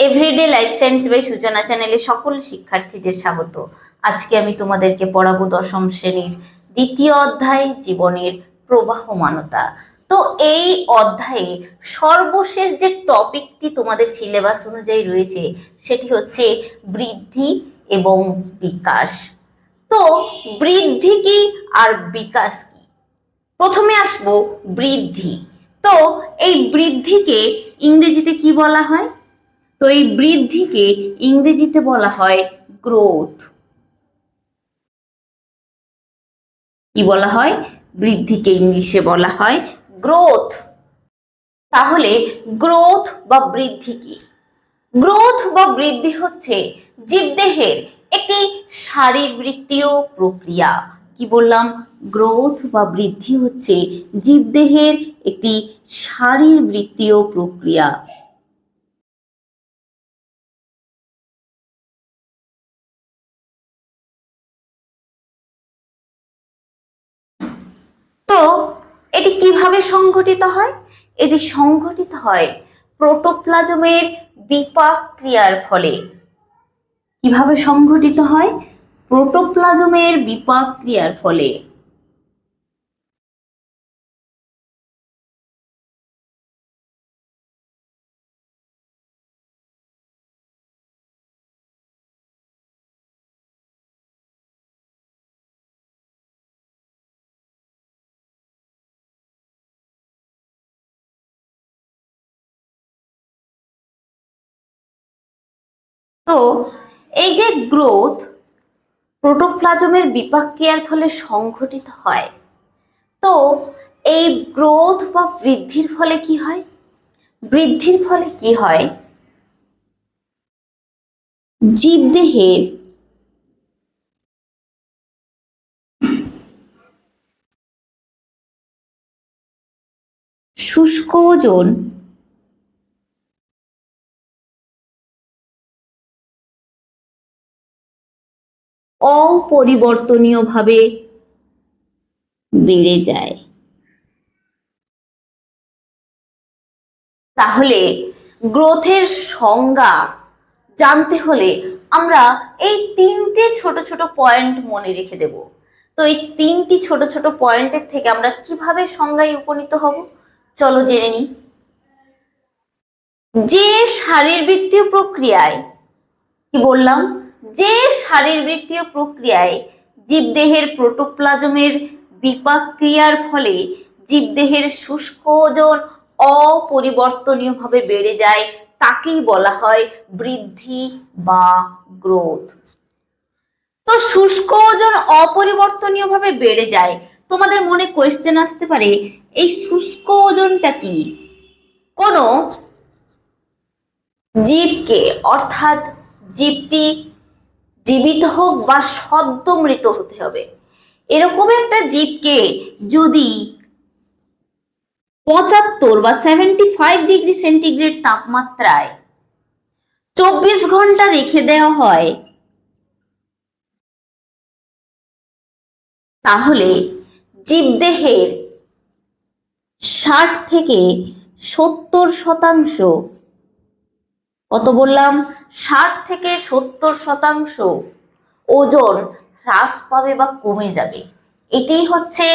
Everyday life science by সূচনা চ্যানেলে সকল শিক্ষার্থীদের স্বাগত। আজকে আমি তোমাদেরকে পড়াবো দশম শ্রেণীর দ্বিতীয় অধ্যায় জীবনের প্রবাহমানতা। তো এই অধ্যায়ে সর্বশেষ যে টপিকটি তোমাদের সিলেবাস অনুযায়ী রয়েছে সেটি হচ্ছে বৃদ্ধি এবং বিকাশ। তো বৃদ্ধি কি আর বিকাশ কি? প্রথমে আসবো বৃদ্ধি। তো এই বৃদ্ধিকে ইংরেজিতে কি বলা হয়? তো এই বৃদ্ধিকে ইংরেজিতে বলা হয় গ্রোথ। কি বলা হয়? বৃদ্ধিকে ইংলিশে বলা হয় গ্রোথ। তাহলে গ্রোথ বা বৃদ্ধি কি? গ্রোথ বা বৃদ্ধি হচ্ছে জীবদেহের একটি শারীরবৃত্তীয় প্রক্রিয়া। কি বললাম? গ্রোথ বা বৃদ্ধি হচ্ছে জীবদেহের একটি শারীরবৃত্তীয় প্রক্রিয়া। তো এটি কিভাবে সংঘটিত হয়? এটি সংঘটিত হয় প্রোটোপ্লাজমের বিপাক ক্রিয়ার ফলে। কিভাবে সংঘটিত হয়? প্রোটোপ্লাজমের বিপাক ক্রিয়ার ফলে। তো এই যে গ্রোথ প্রোটোপ্লাজমের বিপাক ক্রিয়ার ফলে সংঘটিত হয়, তো এই গ্রোথ বা বৃদ্ধির ফলে কি হয়? বৃদ্ধির ফলে কি হয়? জীবদেহের শুষ্ক ওজন অপরিবর্তনীয়ভাবে বেড়ে যায়। তাহলে গ্রোথের সংজ্ঞা জানতে হলে আমরা এই তিনটে ছোট ছোট পয়েন্ট মনে রেখে দেব। তো এই তিনটি ছোট ছোট পয়েন্টের থেকে আমরা কিভাবে সংজ্ঞায় উপনীত হব, চলো জেনে নিই। যে শারীরবৃত্তীয় প্রক্রিয়ায়, কি বললাম? যে শারীরবৃত্তীয় প্রক্রিয়ায় জীবদেহের প্রোটোপ্লাজমের বিপাক ক্রিয়ার ফলে জীবদেহের শুষ্ক ওজন অপরিবর্তনীয়ভাবে বেড়ে যায়, তাকেই বলা হয় বৃদ্ধি বা গ্রোথ। তো শুষ্ক ওজন অপরিবর্তনীয়ভাবে বেড়ে যায়। তোমাদের মনে কোয়েশ্চেন আসতে পারে, এই শুষ্ক ওজনটা কি? কোনো জীবকে, অর্থাৎ জীবটি জীবিত হোক বা সদ্য মৃত হতে হবে, এরকম একটা জীবকে যদি 75 বা 75 ডিগ্রি সেন্টিগ্রেড তাপমাত্রায় 24 ঘন্টা রেখে দেওয়া হয়, তাহলে জীবদেহের 60 থেকে 70%, কত বললাম? 60 থেকে 70% ওজন হ্রাস পাবে বা কমে যাবে। এটাই হচ্ছে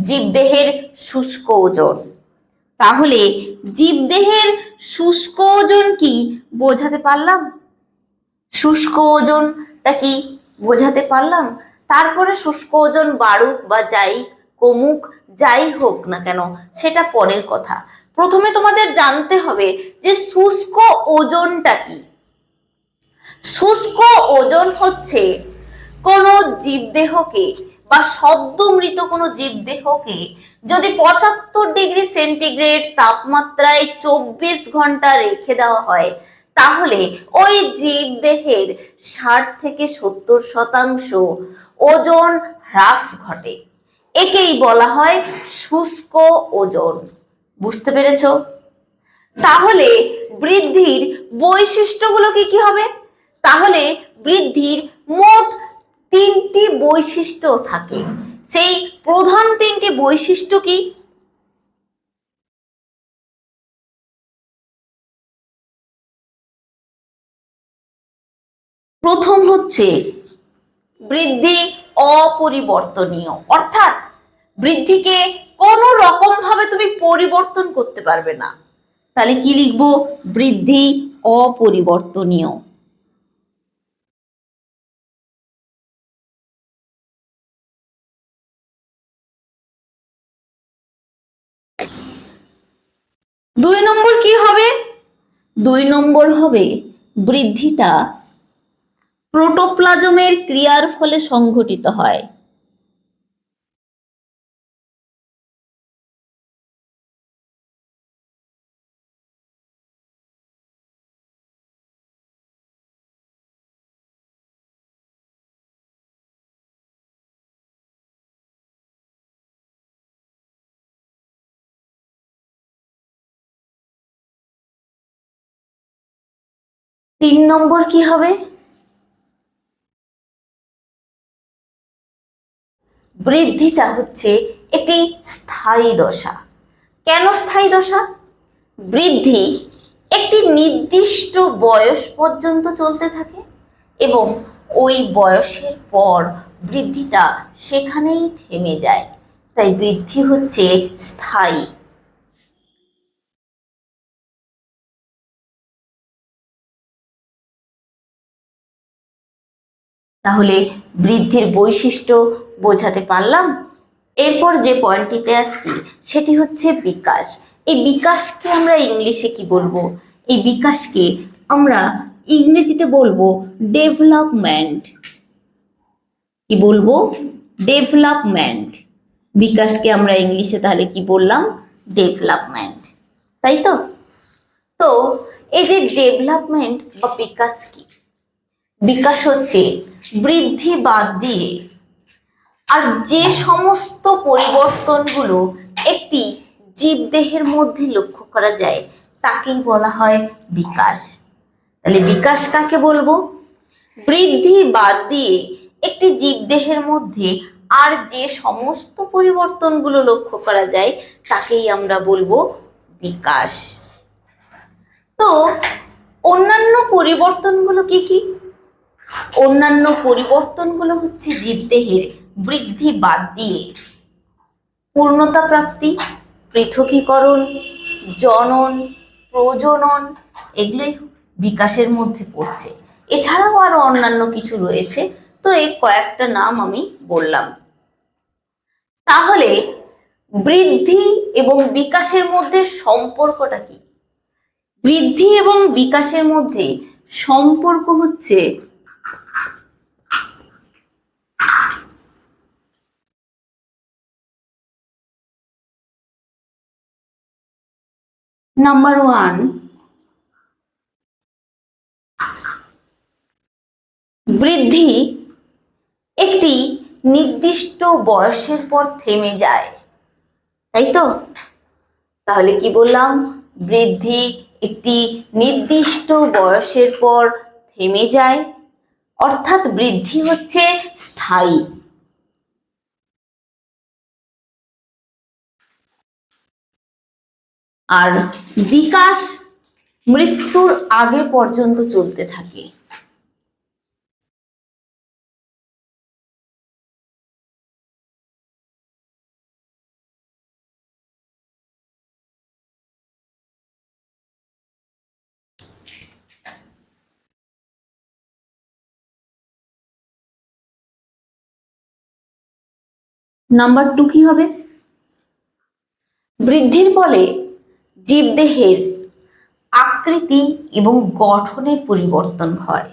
জীবদেহের শুষ্ক ওজন। তাহলে জীবদেহের শুষ্ক ওজন কি বোঝাতে পারলাম? শুষ্ক ওজনটা কি বোঝাতে পারলাম? তারপরে শুষ্ক ওজন বাড়ুক বা যাই কমুক, যাই হোক না কেন, সেটা পরের কথা। প্রথমে তোমাদের জানতে হবে যে শুষ্ক ওজনটা কি। শুষ্ক ওজন হচ্ছে কোনো জীবদেহকে বা সদ্য মৃত কোনো জীবদেহকে যদি 75 ডিগ্রি সেন্টিগ্রেড তাপমাত্রায় 24 ঘন্টা রেখে দেওয়া হয়, তাহলে ওই জীবদেহের 60 থেকে 70% ওজন হ্রাস ঘটে। একেই বলা হয় শুষ্ক ওজন। বুঝতে পেরেছো? তাহলে বৃদ্ধির বৈশিষ্ট্যগুলো কি কি হবে? তাহলে বৃদ্ধির মোট 3টি বৈশিষ্ট্য থাকে। সেই প্রধান 3টি বৈশিষ্ট্য কি? প্রথম হচ্ছে বৃদ্ধি অপরিবর্তনীয়, অর্থাৎ বৃদ্ধিকে কোনো রকম ভাবে তুমি পরিবর্তন করতে পারবে না। তাহলে কি লিখবো? বৃদ্ধি অপরিবর্তনীয়। দুই নম্বর কি হবে? দুই নম্বর হবে বৃদ্ধিটা প্রোটোপ্লাজমের ক্রিয়ার ফলে সংঘটিত হয়। তিন নম্বর কি হবে? বৃদ্ধিটা হচ্ছে একটি স্থায়ী দশা। কেন স্থায়ী দশা? বৃদ্ধি একটি নির্দিষ্ট বয়স পর্যন্ত চলতে থাকে এবং ওই বয়সের পর বৃদ্ধিটা সেখানেই থেমে যায়, তাই বৃদ্ধি হচ্ছে স্থায়ী। তাহলে বৃদ্ধির বৈশিষ্ট্য বোঝাতে পারলাম। এরপর যে পয়েন্টটিতে আসছি সেটি হচ্ছে বিকাশ। এই বিকাশকে আমরা ইংলিশে কি বলবো? এই বিকাশকে আমরা ইংরেজিতে বলবো ডেভেলপমেন্ট। কি বলবো? ডেভেলপমেন্ট। বিকাশকে আমরা ইংলিশে তাহলে কি বললাম? ডেভেলপমেন্ট, তাই তো? তো এই যে ডেভেলপমেন্ট বা বিকাশ কি? বিকাশ হচ্ছে বৃদ্ধি বাদ দিয়ে আর যে সমস্ত পরিবর্তনগুলো একটি জীবদেহের মধ্যে লক্ষ্য করা যায় তাকেই বলা হয় বিকাশ। তাহলে বিকাশ কাকে বলবো? বৃদ্ধি বাদ দিয়ে একটি জীবদেহের মধ্যে আর যে সমস্ত পরিবর্তনগুলো লক্ষ্য করা যায় তাকেই আমরা বলবো বিকাশ। তো অন্যান্য পরিবর্তনগুলো কি কি? অন্যান্য পরিবর্তনগুলো হচ্ছে জীবদেহের বৃদ্ধি বাদ দিয়ে পূর্ণতা প্রাপ্তি, পৃথকীকরণ, জনন, প্রজনন, এগুলোই বিকাশের মধ্যে পড়ছে। এছাড়াও আরো অন্যান্য কিছু রয়েছে, তো এই কয়েকটা নাম আমি বললাম। তাহলে বৃদ্ধি এবং বিকাশের মধ্যে সম্পর্কটা কি? বৃদ্ধি এবং বিকাশের মধ্যে সম্পর্ক হচ্ছে নাম্বার 1, বৃদ্ধি একটি নির্দিষ্ট বয়সের পর থেমে যায়, তাই তো? তাহলে কি বললাম? বৃদ্ধি একটি নির্দিষ্ট বয়সের পর থেমে যায়, অর্থাৎ বৃদ্ধি হচ্ছে স্থায়ী। আর বিকাশ মৃত্যুর আগে পর্যন্ত চলতে থাকে। নাম্বার 2 কি হবে? বৃদ্ধির ফলে জীবদেহের আকৃতি এবং গঠনের পরিবর্তন হয়।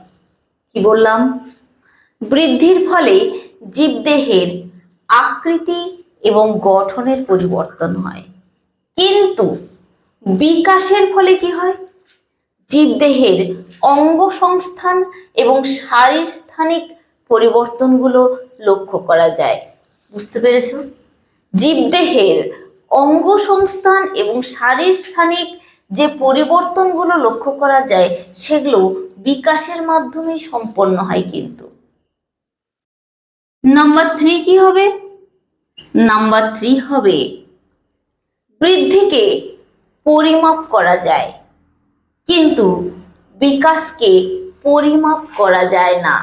কি বললাম? বৃদ্ধির ফলে জীবদেহের আকৃতি এবং গঠনের পরিবর্তন হয়, কিন্তু বিকাশের ফলে কি হয়? জীবদেহের অঙ্গ সংস্থান এবং শারীরস্থানিক পরিবর্তনগুলো লক্ষ্য করা যায়। বুঝতে পেরেছো? জীবদেহের অঙ্গ সংস্থান এবং শারীরস্থানিক যে পরিবর্তনগুলো লক্ষ্য করা যায় সেগুলো বিকাশের মাধ্যমেই সম্পন্ন হয়। কিন্তু নাম্বার 3 কি হবে? নাম্বার 3 হবে বৃদ্ধিকে পরিমাপ করা যায় কিন্তু বিকাশকে পরিমাপ করা যায় না।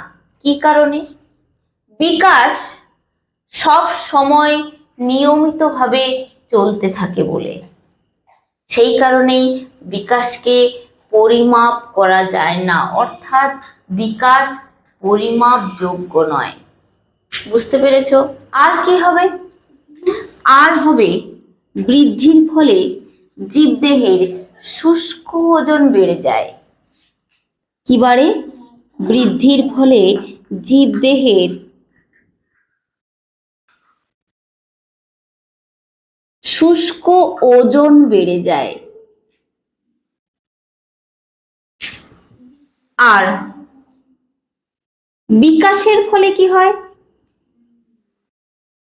কি কারণে? বিকাশ সব সময় নিয়মিতভাবে চলতে থাকে বলে। সেই কারণেই বিকাশকে পরিমাপ করা যায় না, অর্থাৎ বিকাশ পরিমাপযোগ্য নয়। বুঝতে পেরেছো? আর কি হবে? আর হবে বৃদ্ধির ফলে জীবদেহের শুষ্ক ওজন বেড়ে যায়। কি বাড়ে? বৃদ্ধির ফলে জীবদেহের শুষ্ক ওজন বেড়ে যায়। আর বিকাশের ফলে কি হয়?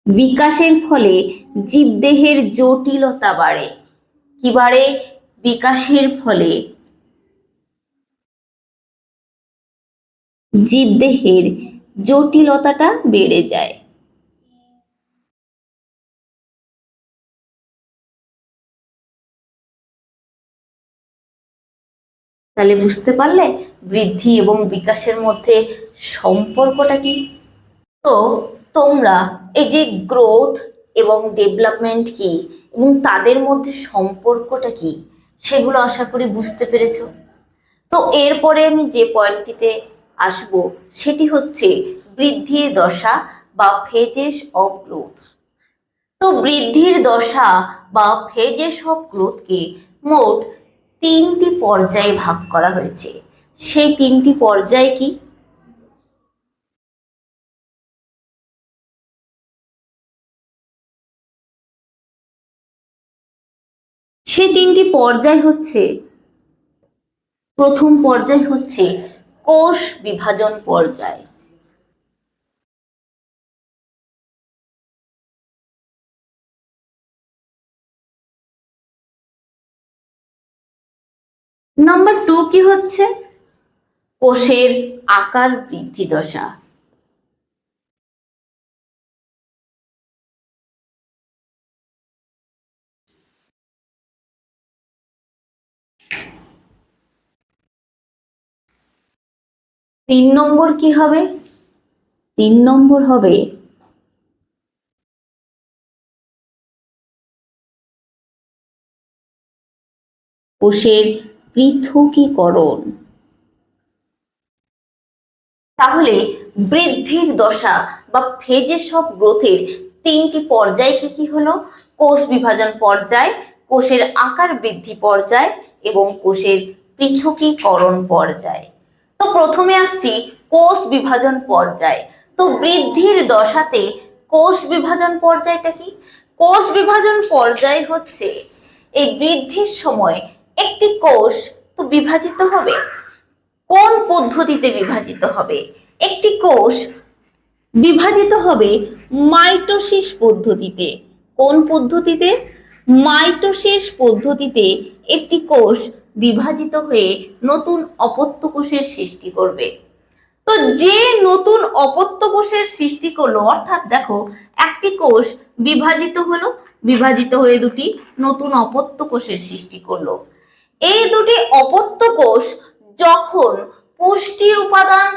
বিকাশের ফলে জীবদেহের জটিলতা বাড়ে। কি বাড়ে? বিকাশের ফলে জীবদেহের জটিলতাটা বেড়ে যায়। তাহলে বুঝতে পারলে বৃদ্ধি এবং বিকাশের মধ্যে সম্পর্কটা কি? তো তোমরা এই যে গ্রোথ এবং ডেভেলপমেন্ট কি এবং তাদের মধ্যে সম্পর্কটা কি সেগুলো আশা করি বুঝতে পেরেছো। তো এরপরে আমি যে পয়েন্টটিতে আসব সেটি হচ্ছে বৃদ্ধির দশা বা ফেজেস অফ গ্রোথ। তো বৃদ্ধির দশা বা ফেজেস অফ গ্রোথকে মোট 3টি পর্যায়ে ভাগ করা হয়েছে। সেই 3টি পর্যায় কি? সেই 3টি পর্যায় হচ্ছে, প্রথম পর্যায় হচ্ছে কোষ বিভাজন পর্যায়। নাম্বার 2 কি হচ্ছে? কোষের আকার বৃদ্ধি দশা। তিন নম্বর কি হবে? 3 নম্বর হবে কোষের পৃথকীকরণ। তাহলে বৃদ্ধির দশা বা ফেজেস অফ গ্রোথের 3টি পর্যায় কি কি হলো? কোষ বিভাজন পর্যায়, কোষের আকার বৃদ্ধি পর্যায় এবং কোষের পৃথকীকরণ পর্যায়। তো প্রথমে আসছি কোষ বিভাজন পর্যায়। তো বৃদ্ধির দশাতে কোষ বিভাজন পর্যায়টা কি? কোষ বিভাজন পর্যায় হচ্ছে এই বৃদ্ধির সময় একটি কোষ তো বিভাজিত হবে। কোন পদ্ধতিতে বিভাজিত হবে? একটি কোষ বিভাজিত হবে মাইটোসিস পদ্ধতিতে। কোন পদ্ধতিতে? মাইটোসিস পদ্ধতিতে একটি কোষ বিভাজিত হয়ে নতুন অপত্য কোষের সৃষ্টি করবে। তো যে নতুন অপত্য কোষের সৃষ্টি করলো, অর্থাৎ দেখো একটি কোষ বিভাজিত হলো, বিভাজিত হয়ে দুটি নতুন অপত্য কোষের সৃষ্টি করলো। এই দুটি অপত্য কোষ যখন পুষ্টি উপাদান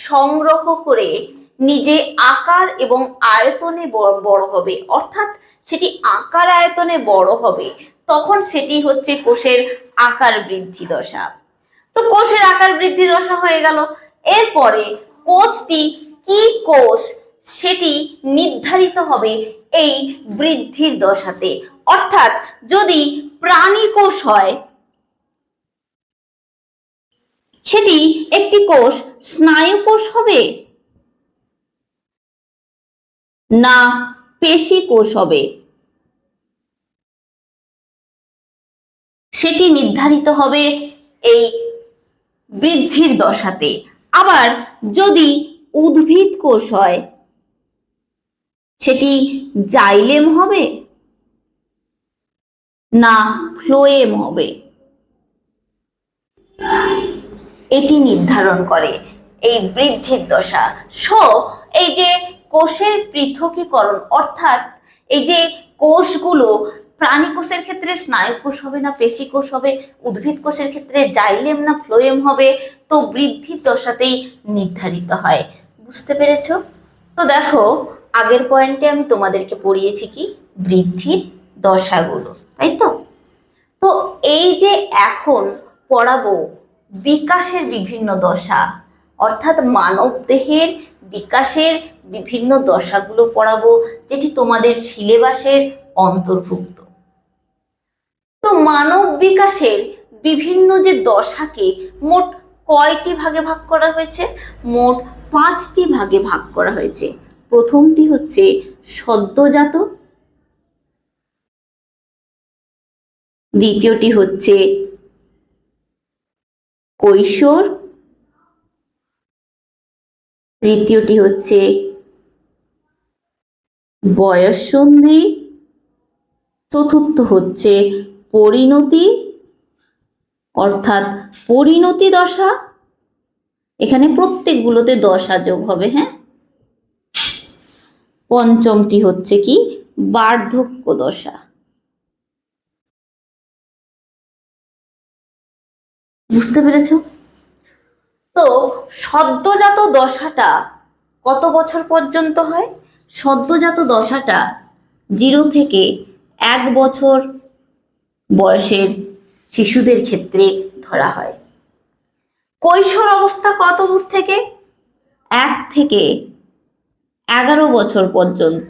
সংগ্রহ করে নিজে আকার এবং আয়তনে বড় হবে, অর্থাৎ সেটি আকার আয়তনে বড় হবে, তখন সেটি হচ্ছে কোষের আকার বৃদ্ধি দশা। তো কোষের আকার বৃদ্ধি দশা হয়ে গেল। এরপরে কোষটি কি কোষ সেটি নির্ধারিত হবে এই বৃদ্ধির দশাতে। অর্থাৎ যদি প্রাণী কোষ হয় সেটি একটি কোষ স্নায়ু কোষ হবে না পেশি কোষ হবে, সেটি নির্ধারিত হবে এই বৃদ্ধির দশাতে। আবার যদি উদ্ভিদ কোষ হয় সেটি জাইলেম হবে না ফ্লোয়েম হবে, এটি নির্ধারণ করে এই বৃদ্ধির দশা। সো এই যে কোষের পৃথকীকরণ, অর্থাৎ এই যে কোষগুলো প্রাণী কোষের ক্ষেত্রে স্নায়ু কোষ হবে না পেশি কোষ হবে, উদ্ভিদ কোষের ক্ষেত্রে জাইলেম না ফ্লোয়েম হবে, তো বৃদ্ধির দশাতেই নির্ধারিত হয়। বুঝতে পেরেছো? তো দেখো, আগের পয়েন্টে আমি তোমাদেরকে পড়িয়েছি কি বৃদ্ধির দশাগুলো, তাই তো? তো এই যে এখন পড়াবো বিকাশের বিভিন্ন দশা, অর্থাৎ মানব দেহের বিকাশের বিভিন্ন দশাগুলো পড়াবো, যেটি তোমাদের সিলেবাসের অন্তর্ভুক্ত। তো মানব বিকাশের বিভিন্ন যে দশাকে মোট কয়টি ভাগে ভাগ করা হয়েছে? মোট 5টি ভাগে ভাগ করা হয়েছে। প্রথমটি হচ্ছে সদ্যজাত, দ্বিতীয়টি হচ্ছে কৈশোর, তৃতীয়টি হচ্ছে বয়ঃসন্ধি, চতুর্থ হচ্ছে পরিণতি অর্থাৎ পরিণতি দশা, এখানে প্রত্যেকগুলোতে দশা যোগ হবে, হ্যাঁ। পঞ্চমটি হচ্ছে কি বার্ধক্য দশা। বুঝতে পেরেছো? তো সদ্যজাত দশাটা কত বছর পর্যন্ত হয়? সদ্যজাত দশাটা 0 থেকে 1 বছর বয়সের শিশুদের ক্ষেত্রে ধরা হয়। কৈশোর অবস্থা কত দূর থেকে? 1 থেকে 11 বছর পর্যন্ত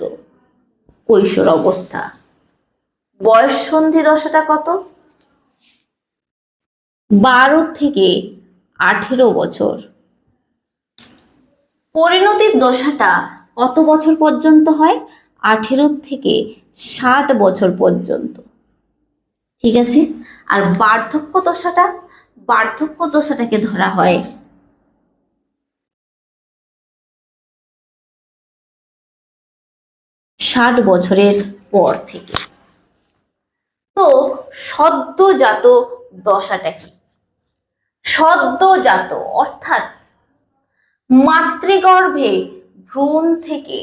কৈশোর অবস্থা। বয়ঃসন্ধি দশাটা কত? 12 থেকে 18 বছর। পরিণতির দশাটা কত বছর পর্যন্ত হয়? 18 থেকে 60 বছর পর্যন্ত। ঠিক আছে? আর বার্ধক্য দশাটা, বার্ধক্য দশাটাকে ধরা হয় 60 বছরের পর থেকে। তো সদ্যজাত দশাটা কি? সদ্যজাত অর্থাৎ মাতৃগর্ভে ভ্রূণ থেকে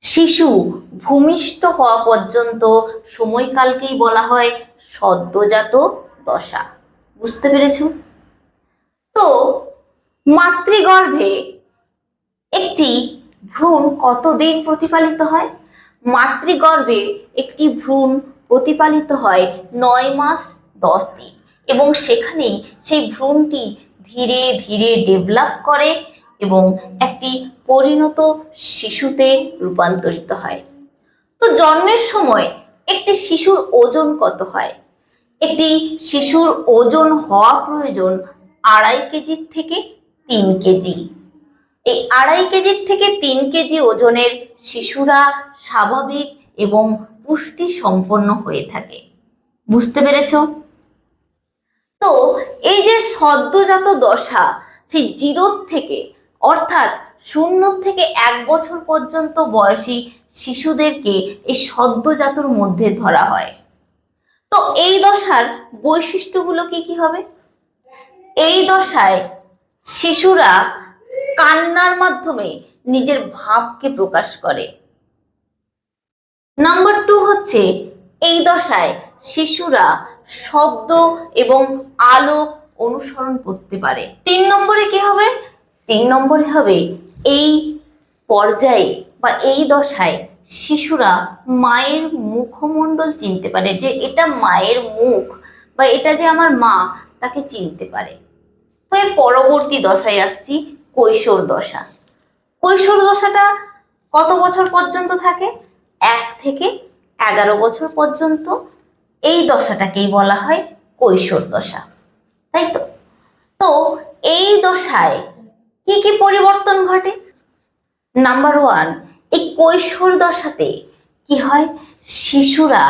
শিশু ভূমিষ্ঠ হওয়া পর্যন্ত সময়কালকেই বলা হয় সদ্যজাত দশা। বুঝতে পেরেছো? তো মাতৃগর্ভে একটি ভ্রূণ কতদিন প্রতিপালিত হয়? মাতৃগর্ভে একটি ভ্রূণ প্রতিপালিত হয় 9 মাস 10 দিন, এবং সেখানেই সেই ভ্রূণটি ধীরে ধীরে ডেভেলপ করে এবং একটি পরিণত শিশুতে রূপান্তরিত হয়। তো জন্মের সময় একটি শিশুর ওজন কত হয়? একটি শিশুর ওজন হওয়া প্রয়োজন 2.5 কেজি থেকে 3 কেজি। এই 2.5 কেজির থেকে 3 কেজি ওজনের শিশুরা স্বাভাবিক এবং পুষ্টি সম্পন্ন হয়ে থাকে। বুঝতে পেরেছো? তো এই যে সদ্যজাত দশা, সেই 0 থেকে অর্থাৎ 0 থেকে 1 বছর পর্যন্ত বয়সী শিশুদেরকে এই সদ্যজাতর মধ্যে ধরা হয়। তো এই দশার বৈশিষ্ট্যগুলো কি কি হবে? এই দশায় শিশুরা কান্নার মাধ্যমে নিজের ভাবকে প্রকাশ করে। নাম্বার 2 হচ্ছে এই দশায় শিশুরা শব্দ এবং আলো অনুসরণ করতে পারে। 3 নম্বরে কি হবে? 3 নম্বরে হবে এই পর্যায়ে বা এই দশায় শিশুরা মায়ের মুখমণ্ডল চিনতে পারে, যে এটা মায়ের মুখ বা এটা যে আমার মা, তাকে চিনতে পারে। তো এর পরবর্তী দশায় আসছি কৈশোর দশা। কৈশোর দশাটা কত বছর পর্যন্ত থাকে? 1 থেকে 11 বছর পর্যন্ত এই দশাটাকেই বলা হয় কৈশোর দশা, তাই তো? তো এই দশায় কি কি পরিবর্তন ঘটে? নাম্বার 1, এই কৈশোর দশাতে কি হয়? শিশুরা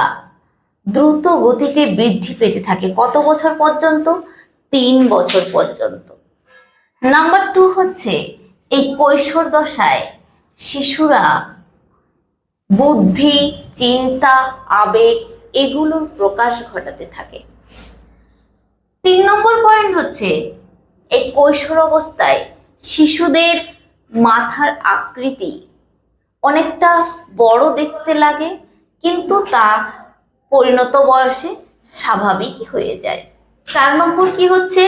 দ্রুত গতিতে বৃদ্ধি পেতে থাকে। কত বছর পর্যন্ত? 3 বছর পর্যন্ত। নাম্বার 2 হচ্ছে এই কৈশোর দশায় শিশুরা বুদ্ধি, চিন্তা, আবেগ এগুলোর প্রকাশ ঘটাতে থাকে। 3 নম্বর পয়েন্ট হচ্ছে এই কৈশোর অবস্থায় শিশুদের মাথার আকৃতি অনেকটা বড় দেখতে লাগে, কিন্তু তা পরিণত বয়সে স্বাভাবিকই হয়ে যায়। 4 নম্বর কি হচ্ছে,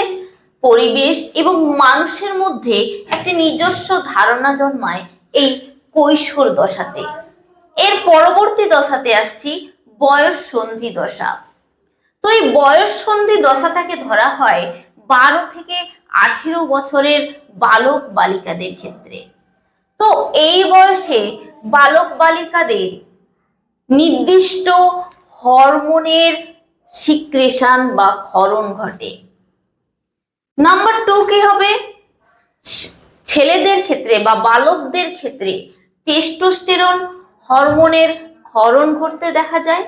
পরিবেশ এবং মানুষের মধ্যে একটি নিজস্ব ধারণা জন্মায় এই কৈশোর দশাতে। এর পরবর্তী দশাতে আসছি বয়স সন্ধি দশা। তো এই বয়স সন্ধি দশাটাকে ধরা হয় 12 থেকে 18 বছরের বালক বালিকাদের ক্ষেত্রে। তো এই বয়সে বালক বালিকাদের নির্দিষ্ট হরমোনের সিক্রেশন বা ক্ষরণ ঘটে। নাম্বার 2 কি হবে, ছেলেদের ক্ষেত্রে বা বালকদের ক্ষেত্রে টেস্টোস্টেরন হরমোনের ক্ষরণ ঘটতে দেখা যায়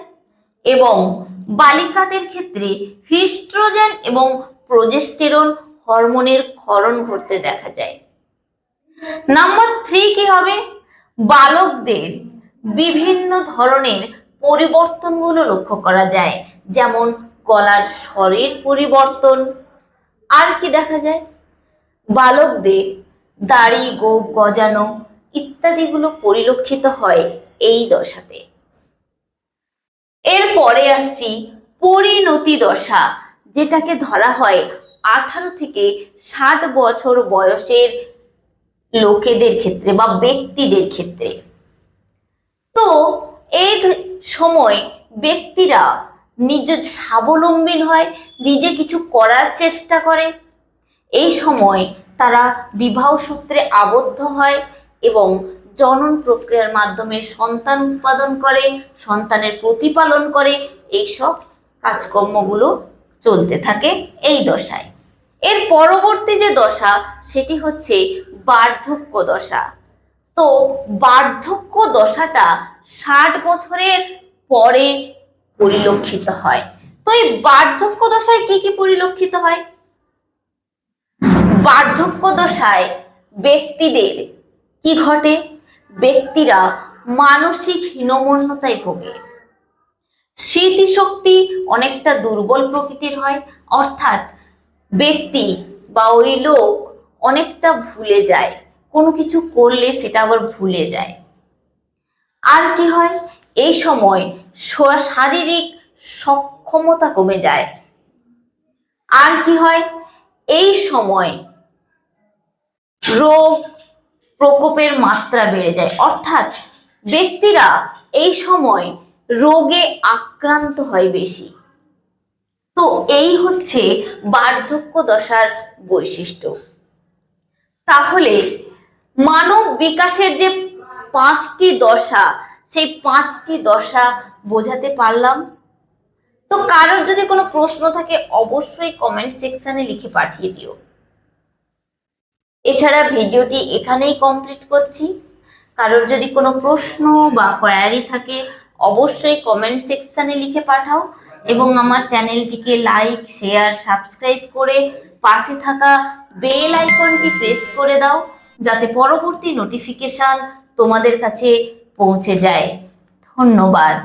এবং বালিকাদের ক্ষেত্রে হিস্ট্রোজেন এবং প্রোজেস্টেরন হরমোনের ক্ষরণ ঘটতে দেখা যায়। নাম্বার 3 কি হবে, বালকদের বিভিন্ন ধরনের পরিবর্তনগুলো লক্ষ্য করা যায়, যেমন গলার স্বরের পরিবর্তন। আর কি দেখা যায়, বালকদের দাড়ি গোঁফ গজানো ইত্যাদিগুলো পরিলক্ষিত হয় এই দশাতে। এরপরে আসছি পরিণতি দশা, যেটাকে ধরা হয় 18 থেকে 60 বছর বয়সের লোকেদের ক্ষেত্রে বা ব্যক্তিদের ক্ষেত্রে। তো এই সময় ব্যক্তিরা নিজে স্বাবলম্বী হয়, নিজে কিছু করার চেষ্টা করে। এই সময় তারা বিবাহ সূত্রে আবদ্ধ হয় এবং জনন প্রক্রিয়ার মাধ্যমে সন্তান উৎপাদন করে, সন্তানের প্রতিপালন করে, এইসব কাজকর্মগুলো চলতে থাকে এই দশায়। এর পরবর্তী যে দশা সেটি হচ্ছে বার্ধক্য দশা। তো বার্ধক্য দশাটা 60 বছরের পরে পরিলক্ষিত হয়। তো এই বার্ধক্য দশায় কি কি পরিলক্ষিত হয়, বার্ধক্য দশায় ব্যক্তিদের কি ঘটে, ব্যক্তিরা মানসিক হীনমন্যতায় ভোগে, স্মৃতিশক্তি অনেকটা দুর্বল প্রকৃতির হয়, অর্থাৎ ব্যক্তি বা ওই লোক অনেকটা ভুলে যায়, কোনো কিছু করলে সেটা আবার ভুলে যায়। আর কি হয়, এই সময় শারীরিক সক্ষমতা কমে যায়। আর কি হয়, এই সময় রোগ প্রকোপের মাত্রা বেড়ে যায়, অর্থাৎ ব্যক্তিরা এই সময় রোগে আক্রান্ত হয় বেশি। তো এই হচ্ছে বার্ধক্য দশার বৈশিষ্ট্য। তাহলে মানব বিকাশের যে 5টি দশা, সেই 5টি দশা বোঝাতে পারলাম। তো কারোর যদি কোনো প্রশ্ন থাকে অবশ্যই কমেন্ট সেকশনে লিখে পাঠিয়ে দিও। এছাড়া ভিডিওটি এখানেই কমপ্লিট করছি। কারোর যদি কোনো প্রশ্ন বা কোয়ারি থাকে অবশ্যই কমেন্ট সেকশনে লিখে পাঠাও এবং আমার চ্যানেলটিকে লাইক শেয়ার সাবস্ক্রাইব করে পাশে থাকা বেল আইকনটি প্রেস করে দাও, যাতে পরবর্তী নোটিফিকেশন তোমাদের কাছে পৌঁছে যায়। ধন্যবাদ।